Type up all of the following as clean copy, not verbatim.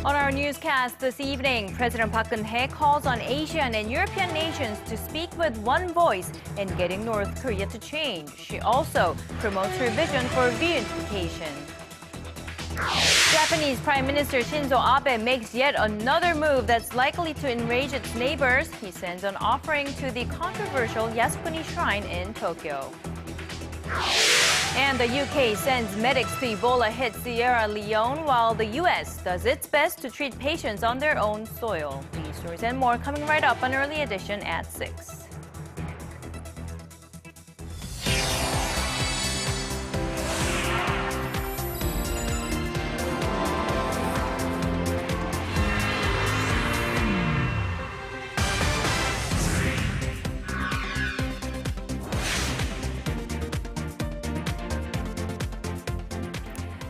On our newscast this evening, President Park Geun-hye calls on Asian and European nations to speak with one voice in getting North Korea to change. She also promotes her vision for reunification. Japanese Prime Minister Shinzo Abe makes yet another move that's likely to enrage its neighbors. He sends an offering to the controversial Yasukuni Shrine in Tokyo. And the UK sends medics to Ebola-hit Sierra Leone, while the US does its best to treat patients on their own soil. These stories and more coming right up on Early Edition at 6.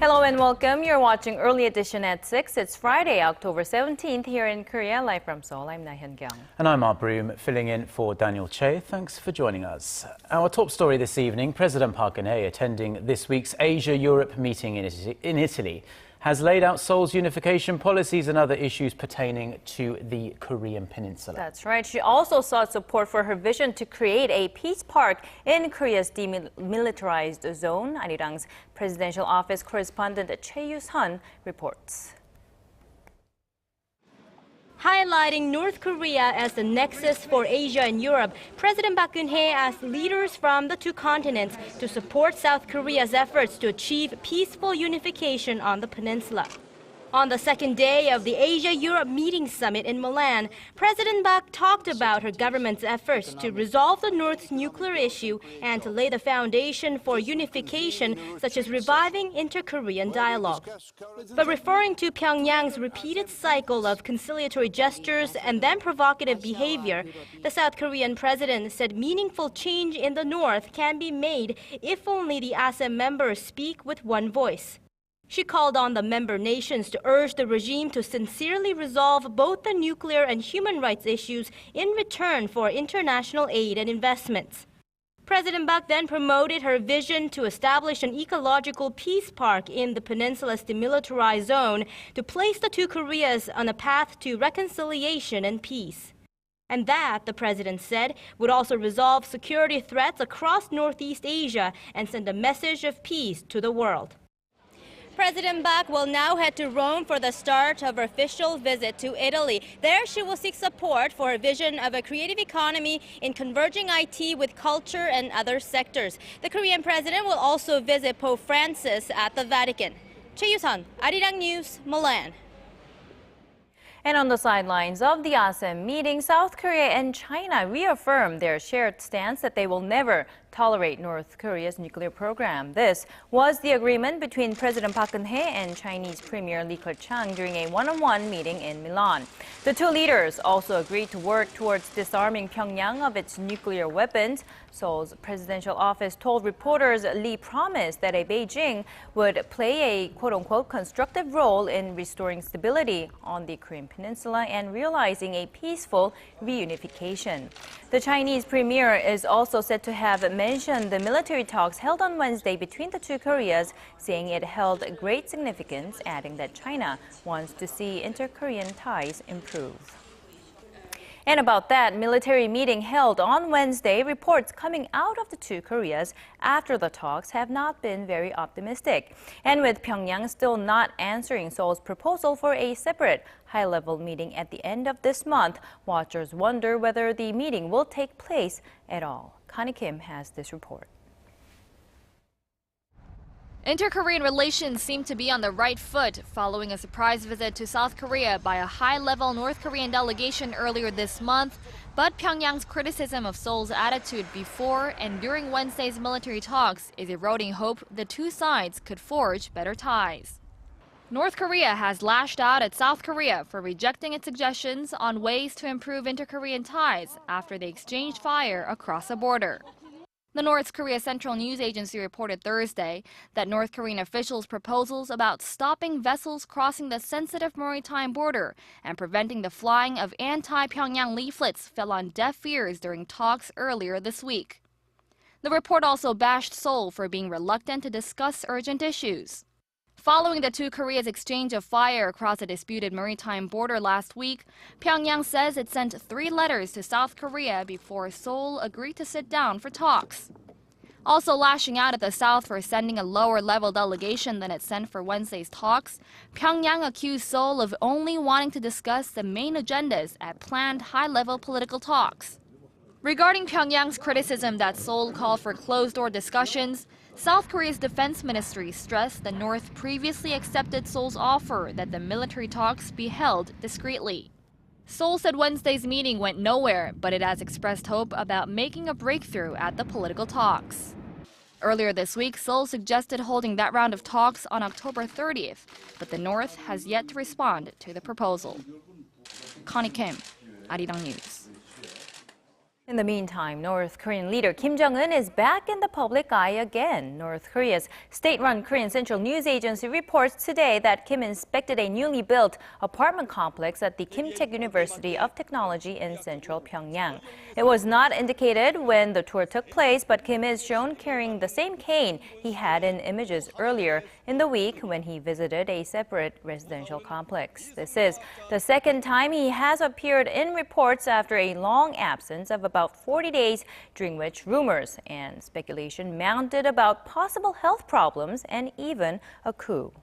Hello and welcome. You're watching Early Edition at 6. It's Friday, October 17th here in Korea. Live from Seoul, I'm Laah Hyun-kyung. And I'm Mark Broome, filling in for Daniel Choy. Thanks for joining us. Our top story this evening, President Park Geun-hye attending this week's Asia-Europe meeting in Italy has laid out Seoul's unification policies and other issues pertaining to the Korean peninsula. That's right. She also sought support for her vision to create a peace park in Korea's demilitarized zone. Arirang's presidential office correspondent Choi You-sun reports. Highlighting North Korea as the nexus for Asia and Europe, President Park Geun-hye asked leaders from the two continents to support South Korea's efforts to achieve peaceful unification on the peninsula. On the second day of the Asia-Europe meeting summit in Milan, President Park talked about her government's efforts to resolve the North's nuclear issue and to lay the foundation for unification, such as reviving inter-Korean dialogue. But referring to Pyongyang's repeated cycle of conciliatory gestures and then provocative behavior, the South Korean president said meaningful change in the North can be made if only the ASEM members speak with one voice. She called on the member nations to urge the regime to sincerely resolve both the nuclear and human rights issues in return for international aid and investments. President Park then promoted her vision to establish an ecological peace park in the peninsula's demilitarized zone to place the two Koreas on a path to reconciliation and peace. And that, the president said, would also resolve security threats across Northeast Asia and send a message of peace to the world. President Park will now head to Rome for the start of her official visit to Italy. There, she will seek support for her vision of a creative economy in converging IT with culture and other sectors. The Korean president will also visit Pope Francis at the Vatican. Choi You-sun, Arirang News, Milan. And on the sidelines of the ASEM meeting, South Korea and China reaffirmed their shared stance that they will never tolerate North Korea's nuclear program. This was the agreement between President Park Geun-hye and Chinese Premier Li Keqiang during a one-on-one meeting in Milan. The two leaders also agreed to work towards disarming Pyongyang of its nuclear weapons. Seoul's presidential office told reporters Lee promised that Beijing would play a quote-unquote constructive role in restoring stability on the Korean peninsula and realizing a peaceful reunification. The Chinese premier is also said to have mentioned the military talks held on Wednesday between the two Koreas, saying it held great significance, adding that China wants to see inter-Korean ties improve. And about that military meeting held on Wednesday, reports coming out of the two Koreas after the talks have not been very optimistic. And with Pyongyang still not answering Seoul's proposal for a separate high-level meeting at the end of this month, watchers wonder whether the meeting will take place at all. Connie Kim has this report. Inter-Korean relations seem to be on the right foot following a surprise visit to South Korea by a high-level North Korean delegation earlier this month. But Pyongyang's criticism of Seoul's attitude before and during Wednesday's military talks is eroding hope the two sides could forge better ties. North Korea has lashed out at South Korea for rejecting its suggestions on ways to improve inter-Korean ties after they exchanged fire across the border. The North Korea Central News Agency reported Thursday that North Korean officials' proposals about stopping vessels crossing the sensitive maritime border and preventing the flying of anti-Pyongyang leaflets fell on deaf ears during talks earlier this week. The report also bashed Seoul for being reluctant to discuss urgent issues. Following the two Koreas' exchange of fire across a disputed maritime border last week, Pyongyang says it sent 3 letters to South Korea before Seoul agreed to sit down for talks. Also lashing out at the South for sending a lower-level delegation than it sent for Wednesday's talks, Pyongyang accused Seoul of only wanting to discuss the main agendas at planned high-level political talks. Regarding Pyongyang's criticism that Seoul called for closed-door discussions, South Korea's defense ministry stressed the North previously accepted Seoul's offer that the military talks be held discreetly. Seoul said Wednesday's meeting went nowhere, but it has expressed hope about making a breakthrough at the political talks. Earlier this week, Seoul suggested holding that round of talks on October 30th, but the North has yet to respond to the proposal. Connie Kim, Arirang News. In the meantime, North Korean leader Kim Jong-un is back in the public eye again. North Korea's state-run Korean Central News Agency reports today that Kim inspected a newly built apartment complex at the Kim-taek University of Technology in central Pyongyang. It was not indicated when the tour took place, but Kim is shown carrying the same cane he had in images earlier in the week when he visited a separate residential complex. This is the second time he has appeared in reports after a long absence of about 40 days, during which rumors and speculation mounted about possible health problems and even a coup.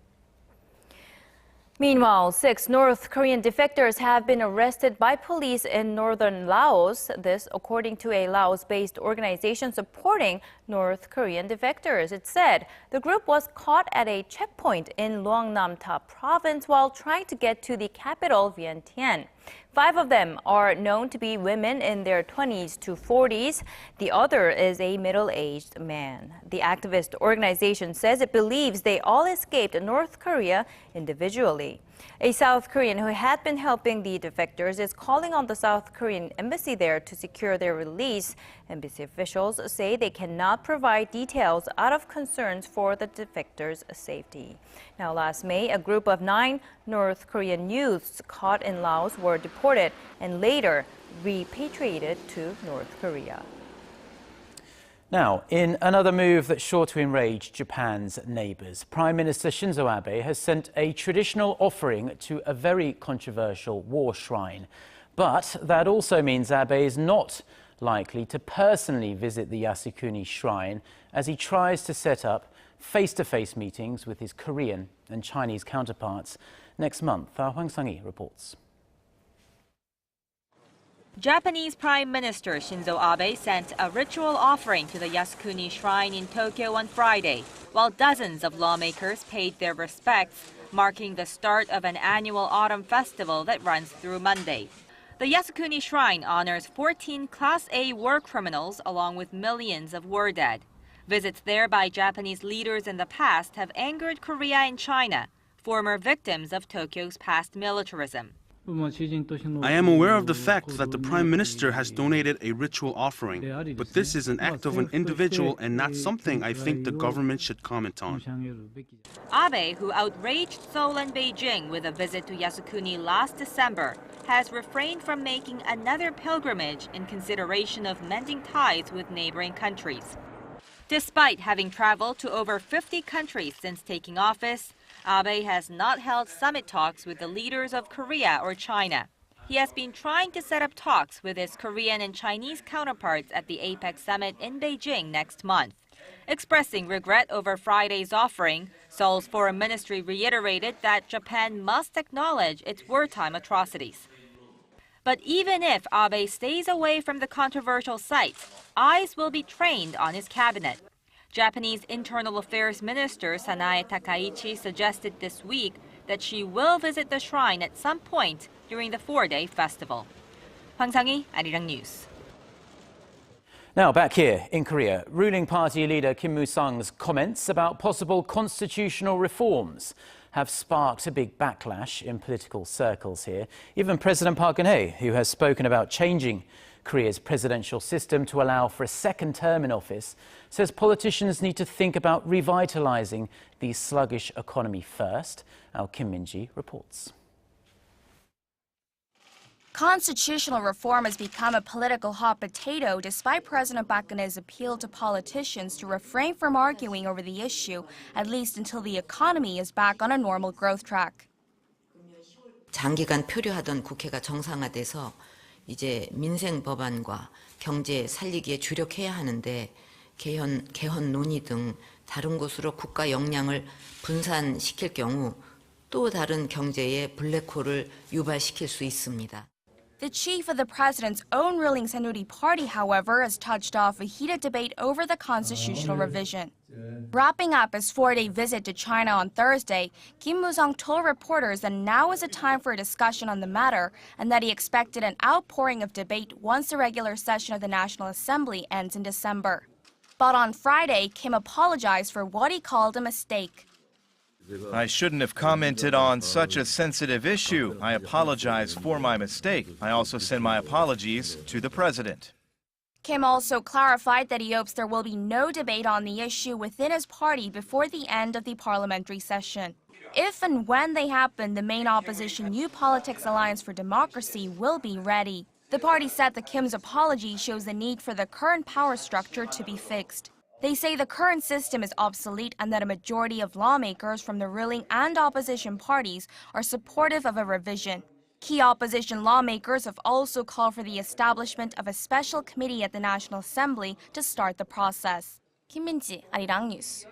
Meanwhile, 6 North Korean defectors have been arrested by police in northern Laos. This, according to a Laos-based organization supporting North Korean defectors. It said the group was caught at a checkpoint in Luang-Nam-Ta province while trying to get to the capital, Vientiane. 5 of them are known to be women in their 20s to 40s. The other is a middle-aged man. The activist organization says it believes they all escaped North Korea individually. A South Korean who had been helping the defectors is calling on the South Korean embassy there to secure their release. Embassy officials say they cannot provide details out of concerns for the defectors' safety. Now, last May, a group of 9 North Korean youths caught in Laos were deported and later repatriated to North Korea. Now, in another move that's sure to enrage Japan's neighbours, Prime Minister Shinzo Abe has sent a traditional offering to a very controversial war shrine. But that also means Abe is not likely to personally visit the Yasukuni shrine as he tries to set up face-to-face meetings with his Korean and Chinese counterparts next month. Hwang Sang-hee reports. Japanese Prime Minister Shinzo Abe sent a ritual offering to the Yasukuni Shrine in Tokyo on Friday, while dozens of lawmakers paid their respects, marking the start of an annual autumn festival that runs through Monday. The Yasukuni Shrine honors 14 Class A war criminals along with millions of war dead. Visits there by Japanese leaders in the past have angered Korea and China, former victims of Tokyo's past militarism. I am aware of the fact that the Prime Minister has donated a ritual offering, but this is an act of an individual and not something I think the government should comment on. Abe, who outraged Seoul and Beijing with a visit to Yasukuni last December, has refrained from making another pilgrimage in consideration of mending ties with neighboring countries. Despite having traveled to over 50 countries since taking office, Abe has not held summit talks with the leaders of Korea or China. He has been trying to set up talks with his Korean and Chinese counterparts at the APEC summit in Beijing next month. Expressing regret over Friday's offering, Seoul's foreign ministry reiterated that Japan must acknowledge its wartime atrocities. But even if Abe stays away from the controversial site, eyes will be trained on his cabinet. Japanese Internal Affairs Minister Sanae Takaichi suggested this week that she will visit the shrine at some point during the 4-day festival. Hwang Sang-hee, Arirang News. Now back here in Korea, ruling party leader Kim Moo-sung's comments about possible constitutional reforms have sparked a big backlash in political circles here. Even President Park Geun-hye, who has spoken about changing Korea's presidential system to allow for a second term in office, says politicians need to think about revitalizing the sluggish economy first. Our Kim Min-ji reports. Constitutional reform has become a political hot potato despite President Park Geun-hye's appeal to politicians to refrain from arguing over the issue, at least until the economy is back on a normal growth track. 장기간 표류하던 국회가 정상화돼서 이제 민생 법안과 경제 살리기에 주력해야 하는데 개헌 논의 등 다른 곳으로 국가 역량을 분산시킬 경우 또 다른 경제의 블랙홀을 유발시킬 수 있습니다. The chief of the president's own ruling Saenuri party, however, has touched off a heated debate over the constitutional revision. Wrapping up his 4-day visit to China on Thursday, Kim Moo-sung told reporters that now is a time for a discussion on the matter and that he expected an outpouring of debate once the regular session of the National Assembly ends in December. But on Friday, Kim apologized for what he called a mistake. I shouldn't have commented on such a sensitive issue. I apologize for my mistake. I also send my apologies to the president. Kim also clarified that he hopes there will be no debate on the issue within his party before the end of the parliamentary session. If and when they happen, the main opposition New Politics Alliance for Democracy will be ready. The party said that Kim's apology shows the need for the current power structure to be fixed. They say the current system is obsolete and that a majority of lawmakers from the ruling and opposition parties are supportive of a revision. Key opposition lawmakers have also called for the establishment of a special committee at the National Assembly to start the process. Kim Min-ji, Arirang News.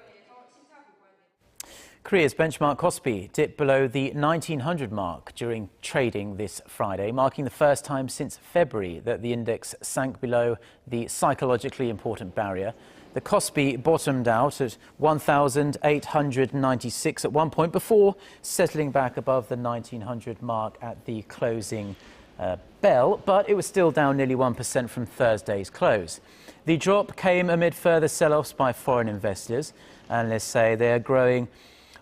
Korea's benchmark Kospi dipped below the 1900 mark during trading this Friday, marking the first time since February that the index sank below the psychologically important barrier. The Kospi bottomed out at 1,896 at one point before settling back above the 1900 mark at the closing bell, but it was still down nearly 1% from Thursday's close. The drop came amid further sell-offs by foreign investors. Analysts say they are growing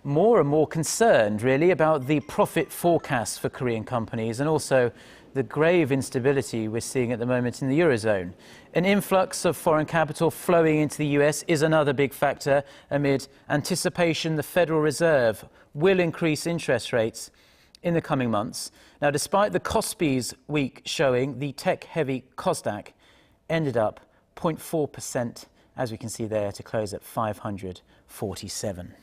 more and more concerned, really, about the profit forecasts for Korean companies and also the grave instability we're seeing at the moment in the Eurozone. An influx of foreign capital flowing into the US is another big factor amid anticipation the Federal Reserve will increase interest rates in the coming months. Now, despite the Kospi's weak showing, the tech-heavy Kosdaq ended up 0.4%, as we can see there, to close at 547.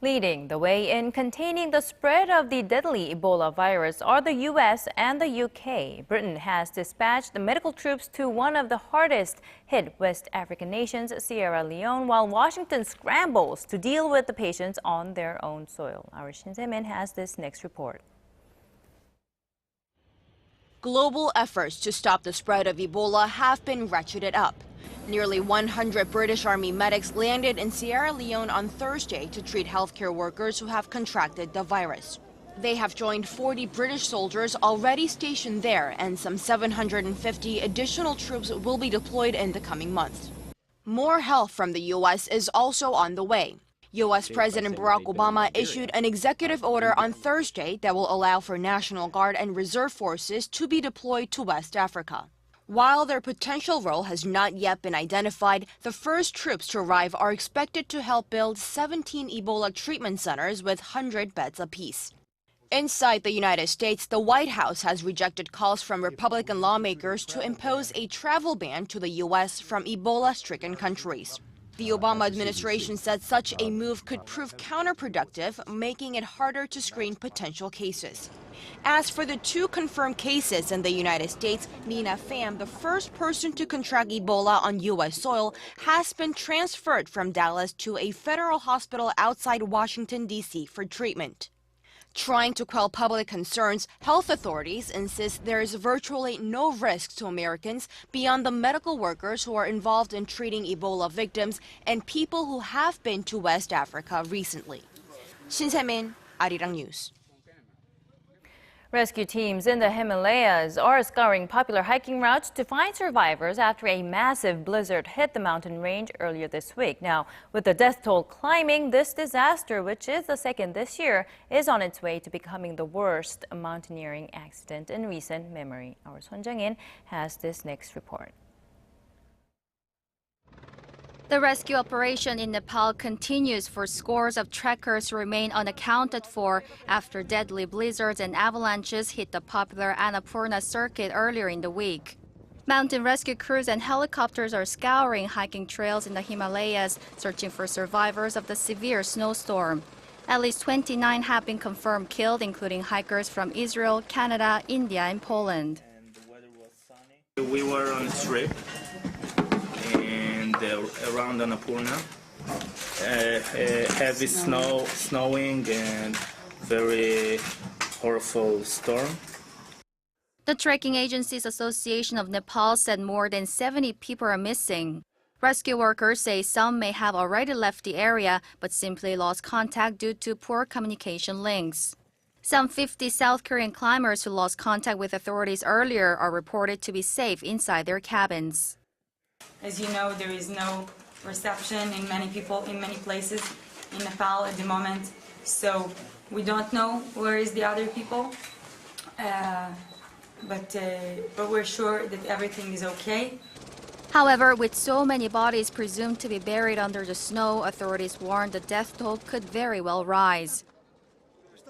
Leading the way in containing the spread of the deadly Ebola virus are the U.S. and the U.K. Britain has dispatched the medical troops to one of the hardest hit West African nations, Sierra Leone, while Washington scrambles to deal with the patients on their own soil. Our Shin Se-min has this next report. Global efforts to stop the spread of Ebola have been ratcheted up. Nearly 100 British Army medics landed in Sierra Leone on Thursday to treat healthcare workers who have contracted the virus. They have joined 40 British soldiers already stationed there, and some 750 additional troops will be deployed in the coming months. More help from the U.S. is also on the way. U.S. President Barack Obama issued an executive order on Thursday that will allow for National Guard and reserve forces to be deployed to West Africa. While their potential role has not yet been identified, the first troops to arrive are expected to help build 17 Ebola treatment centers with 100 beds apiece. Inside the United States, the White House has rejected calls from Republican lawmakers to impose a travel ban to the U.S. from Ebola-stricken countries. The Obama administration said such a move could prove counterproductive, making it harder to screen potential cases. As for the 2 confirmed cases in the United States, Nina Pham, the first person to contract Ebola on U.S. soil, has been transferred from Dallas to a federal hospital outside Washington, D.C. for treatment. Trying to quell public concerns, health authorities insist there is virtually no risk to Americans beyond the medical workers who are involved in treating Ebola victims and people who have been to West Africa recently. Shin Se-min, Arirang News. Rescue teams in the Himalayas are scouring popular hiking routes to find survivors after a massive blizzard hit the mountain range earlier this week. Now, with the death toll climbing, this disaster, which is the second this year, is on its way to becoming the worst mountaineering accident in recent memory. Our Son Jung-in has this next report. The rescue operation in Nepal continues for scores of trekkers remain unaccounted for after deadly blizzards and avalanches hit the popular Annapurna circuit earlier in the week. Mountain rescue crews and helicopters are scouring hiking trails in the Himalayas, searching for survivors of the severe snowstorm. At least 29 have been confirmed killed, including hikers from Israel, Canada, India, and Poland. We were on a trip around Annapurna, heavy snowing and very horrible storm. The Trekking Agencies Association of Nepal said more than 70 people are missing. Rescue workers say some may have already left the area but simply lost contact due to poor communication links. Some 50 South Korean climbers who lost contact with authorities earlier are reported to be safe inside their cabins. As you know, there is no reception in many places in Nepal at the moment, so we don't know where is the other people, but we're sure that everything is okay. However, with so many bodies presumed to be buried under the snow, authorities warned the death toll could very well rise.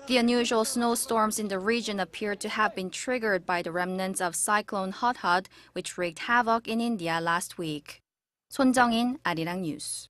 The unusual snowstorms in the region appear to have been triggered by the remnants of Cyclone Hot, which wreaked havoc in India last week. Son Jung-in, Arirang News.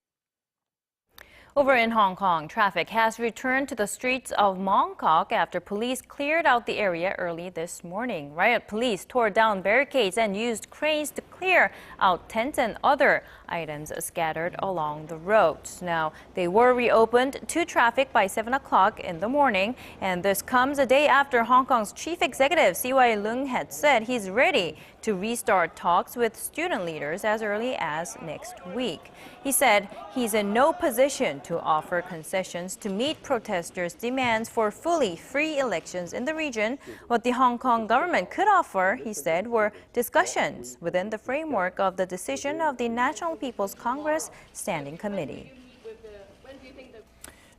Over in Hong Kong, traffic has returned to the streets of Mong Kok after police cleared out the area early this morning. Riot police tore down barricades and used cranes to clear out tents and other items scattered along the roads. Now, they were reopened to traffic by 7 o'clock in the morning, and this comes a day after Hong Kong's chief executive, C.Y. Leung, had said he's ready to restart talks with student leaders as early as next week. He said he's in no position to offer concessions to meet protesters' demands for fully free elections in the region. What the Hong Kong government could offer, he said, were discussions within the framework of the decision of the National People's Congress Standing Committee.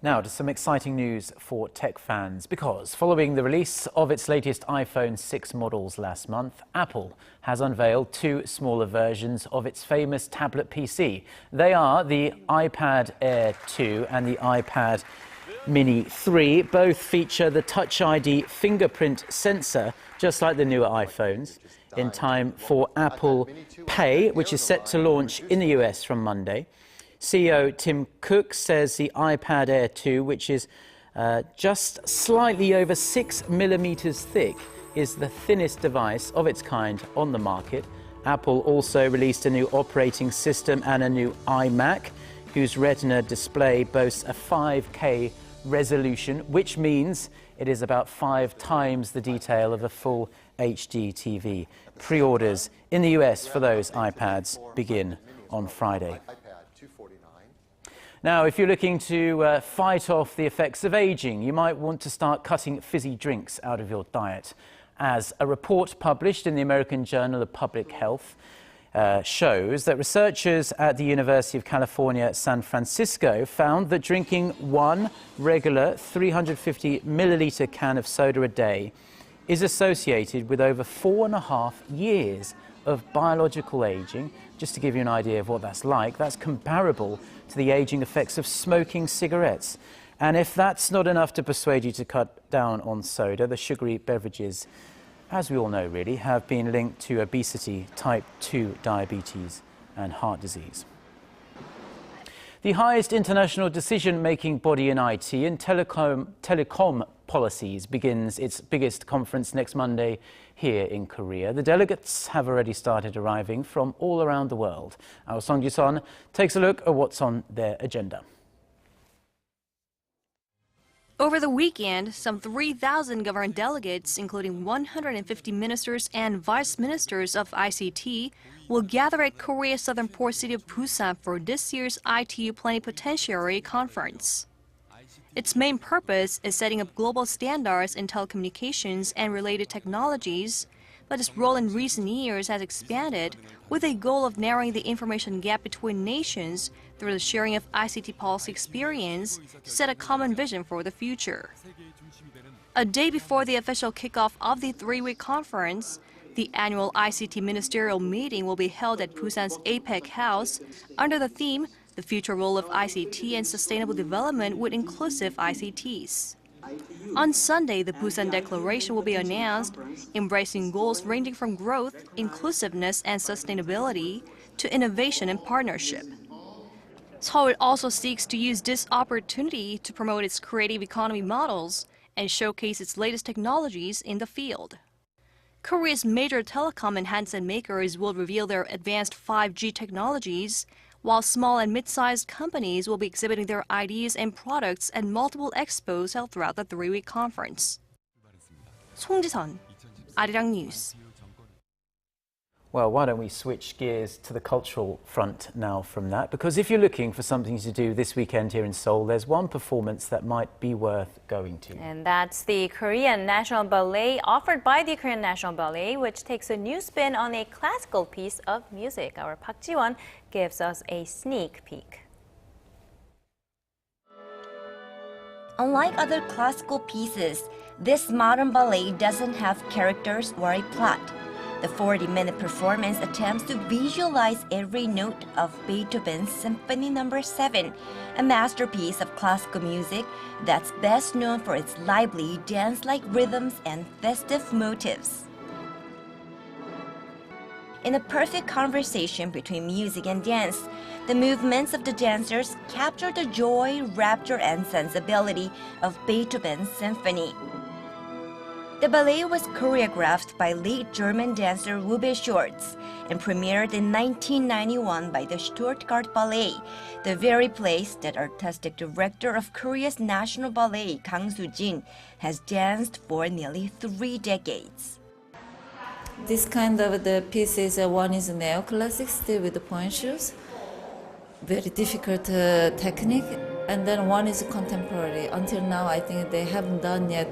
Now to some exciting news for tech fans, because following the release of its latest iPhone 6 models last month, Apple has unveiled two smaller versions of its famous tablet PC. They are the iPad Air 2 and the iPad Mini 3. Both feature the Touch ID fingerprint sensor, just like the newer iPhones, in time for Apple Pay, which is set to launch in the US from Monday. CEO Tim Cook says the iPad Air 2, which is just slightly over 6 millimeters thick, is the thinnest device of its kind on the market. Apple also released a new operating system and a new iMac, whose Retina display boasts a 5K resolution, which means it is about 5 times the detail of a full HD TV. Pre-orders in the US for those iPads begin on Friday. Now, if you're looking to fight off the effects of aging, you might want to start cutting fizzy drinks out of your diet, as a report published in the American Journal of Public Health shows that researchers at the University of California, San Francisco found that drinking one regular 350 milliliter can of soda a day is associated with over 4.5 years of biological aging. Just to give you an idea of what that's like, that's comparable to the aging effects of smoking cigarettes. And if that's not enough to persuade you to cut down on soda, the sugary beverages, as we all know really, have been linked to obesity, type 2 diabetes and heart disease. The highest international decision-making body in IT and telecom policies begins its biggest conference next Monday here in Korea. The delegates have already started arriving from all around the world. Our Song Ji-sun takes a look at what's on their agenda. Over the weekend, some 3,000 government delegates, including 150 ministers and vice ministers of ICT, will gather at Korea's southern port city of Busan for this year's IT Plenipotentiary Conference. Its main purpose is setting up global standards in telecommunications and related technologies, but its role in recent years has expanded with a goal of narrowing the information gap between nations through the sharing of ICT policy experience to set a common vision for the future. A day before the official kickoff of the three-week conference, the annual ICT ministerial meeting will be held at Busan's APEC House under the theme, The Future Role of ICT and Sustainable Development with Inclusive ICTs. On Sunday, the Busan Declaration will be announced, embracing goals ranging from growth, inclusiveness, and sustainability to innovation and partnership. Seoul also seeks to use this opportunity to promote its creative economy models and showcase its latest technologies in the field. Korea's major telecom and handset makers will reveal their advanced 5G technologies, while small and mid-sized companies will be exhibiting their ideas and products at multiple expos held throughout the three-week conference. 송지선, Arirang News. Well, why don't we switch gears to the cultural front now from that? Because if you're looking for something to do this weekend here in Seoul, there's one performance that might be worth going to. And that's the Korean National Ballet, offered by the Korean National Ballet, which takes a new spin on a classical piece of music. Our Park Ji-won gives us a sneak peek. Unlike other classical pieces, this modern ballet doesn't have characters or a plot. The 40-minute performance attempts to visualize every note of Beethoven's Symphony No. 7, a masterpiece of classical music that's best known for its lively, dance-like rhythms and festive motifs. In a perfect conversation between music and dance, the movements of the dancers capture the joy, rapture, and sensibility of Beethoven's symphony. The ballet was choreographed by late German dancer Uwe Schwartz and premiered in 1991 by the Stuttgart Ballet, the very place that artistic director of Korea's National Ballet, Kang Soo-jin, has danced for nearly 3 decades. This kind of the pieces, one is neoclassic, still with the point shoes, very difficult technique. And then one is contemporary. Until now, I think they haven't done yet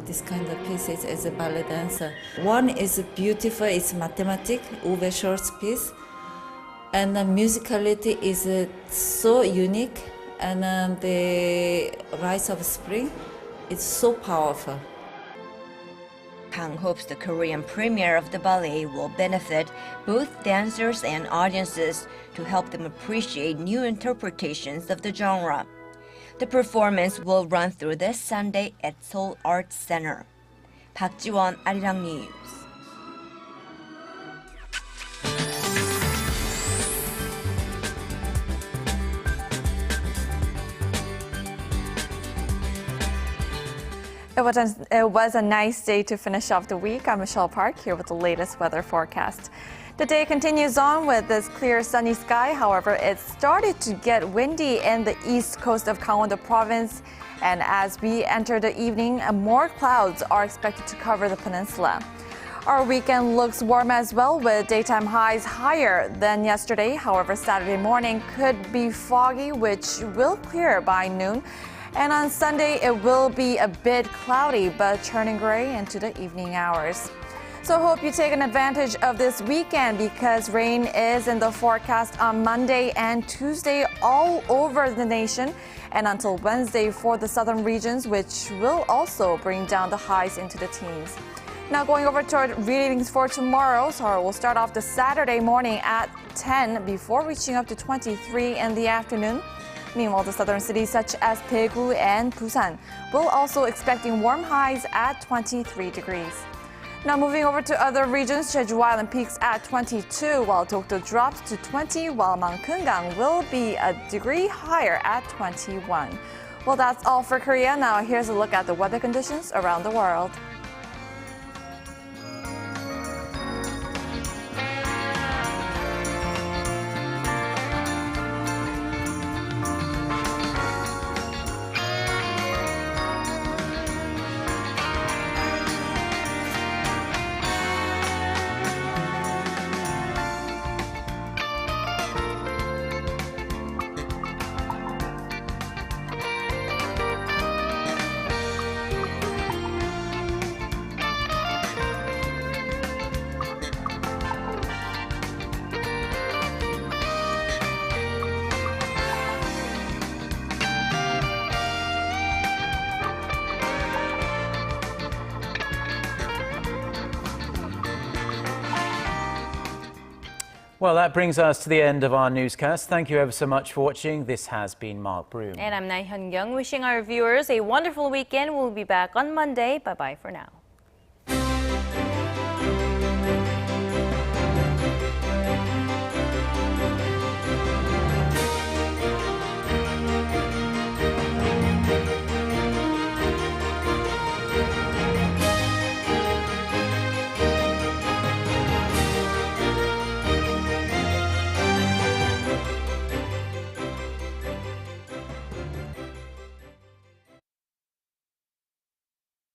this kind of pieces as a ballet dancer. One is beautiful, it's mathematics, Uwe Schwartz piece. And the musicality is so unique. And the Rise of Spring, it's so powerful. Kang hopes the Korean premiere of the ballet will benefit both dancers and audiences to help them appreciate new interpretations of the genre. The performance will run through this Sunday at Seoul Arts Center. Park Ji-won, Arirang News. It was a nice day to finish off the week. I'm Michelle Park here with the latest weather forecast. The day continues on with this clear sunny sky. However, it started to get windy in the east coast of Gangwon-do province. And as we enter the evening, more clouds are expected to cover the peninsula. Our weekend looks warm as well, with daytime highs higher than yesterday. However, Saturday morning could be foggy, which will clear by noon. And on Sunday, it will be a bit cloudy, but turning gray into the evening hours. So hope you take an advantage of this weekend, because rain is in the forecast on Monday and Tuesday all over the nation, and until Wednesday for the southern regions, which will also bring down the highs into the teens. Now going over to our readings for tomorrow. So we'll start off the Saturday morning at 10 before reaching up to 23 in the afternoon. Meanwhile, the southern cities such as Daegu and Busan will also expecting warm highs at 23 degrees. Now moving over to other regions, Jeju Island peaks at 22, while Dokdo drops to 20, while Mount Keungang will be a degree higher at 21. Well, that's all for Korea. Now here's a look at the weather conditions around the world. Well, that brings us to the end of our newscast. Thank you ever so much for watching. This has been Mark Broome. And I'm Laah Hyun-kyung, wishing our viewers a wonderful weekend. We'll be back on Monday. Bye-bye for now.